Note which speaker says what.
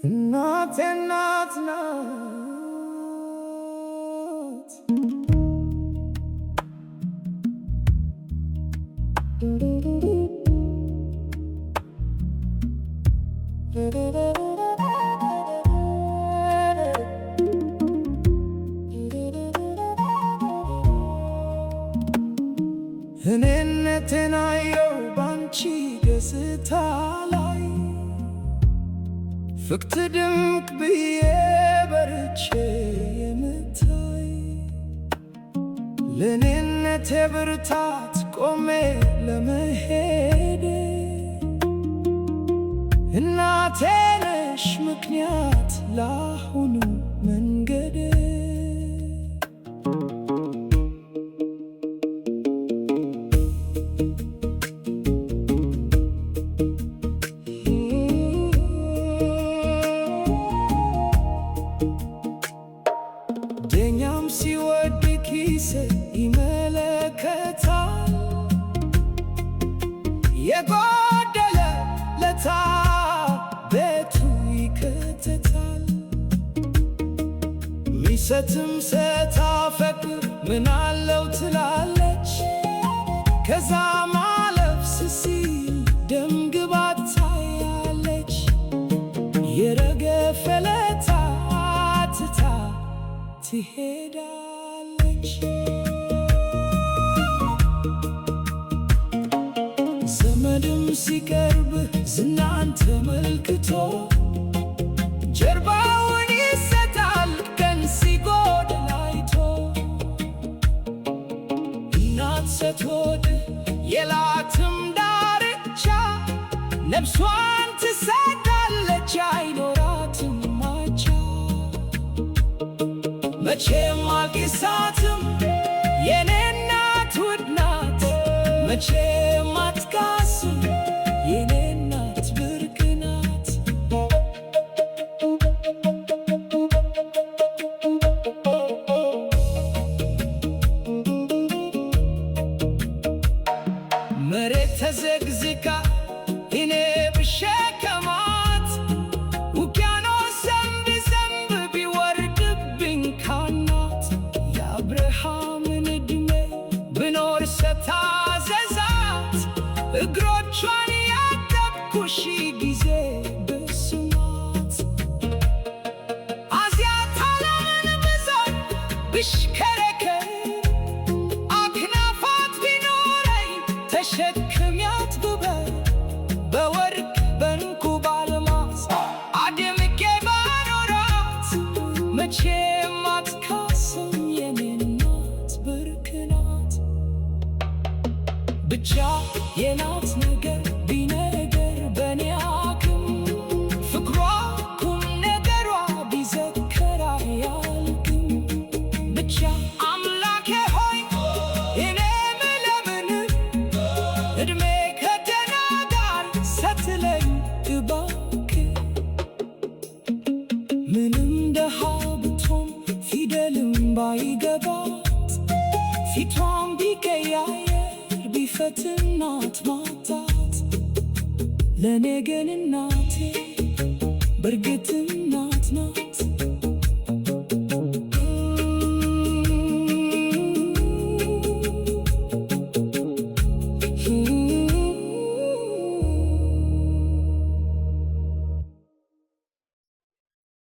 Speaker 1: እናቴ እናት ናት እኔነቴን አየሁ ባንቺ ደስታ ላይ ፍክት ድምቅ ብዬ በርቼ የምታይ ለእኔነቴ ብርታት ቆሜ ለመሄድ እናቴ ነሽ ምክንያት ላሁኑ መንገድ ደኛም ሲወድ ኪሴ ይመለከታል የጎደለ ለታ ቤቱ ይከተታል ሚሰትም ስታፈቅር ምናለው ትላለች ከዛ ማለፍ ሲል ደም ግባት ታያለች የረገፈ ለታ ትታ ትሄዳለች ዘመድም ሲቀርብ ዝናን ተመልክቶ ጀርባውን ይሰጣል ቀን ሲጎድል አይቶ እናት ስትወድ የላትም ዳርቻ ነፍሷን ትሰጣለች አይኖራትም ማቻ መቼም አልቂሳትም የኔ እናት ውድ ናት መቼም አትካስም የኔ እናት ብርቅ ናት መሬት ተዘግዝቃ እኔ ብሸከማት ውቅያኖስም ቢዘንብ ቢወርድብኝ ካናት የአብርሃምን ዕድሜ ብኖር ስታዘዛት እግሮቿን ያጠብኩ ሺህ ጊዜ ብስማት አዝያት ዓለምን ብዞር ብሽከረከር አክናፋት ቢኖረኝ ተሸክሚያት ብበር በወርቅ በዕንቁ በአልማዝ አድምቄ ባኖራት መቼም አትካስም የኔ እናት ብርቅ ናት ብቻ የናት ነገር ቢነገር በኔ አቅም ፍቅሯ ቁም ነገሯ ቢዘከር አያልቅም ብቻ አምላኬ ሆይ እኔ ምለምን ዕድሜ ከደና ጋር ሰትለኝ እባክህ ምንም ደሃ ብትሆን ፊደልም ባይገባት ፊቷም ቢቀያየር ቢፈትናት ማጣት ለኔ ግን እናቴ በርግጥ እናት ናት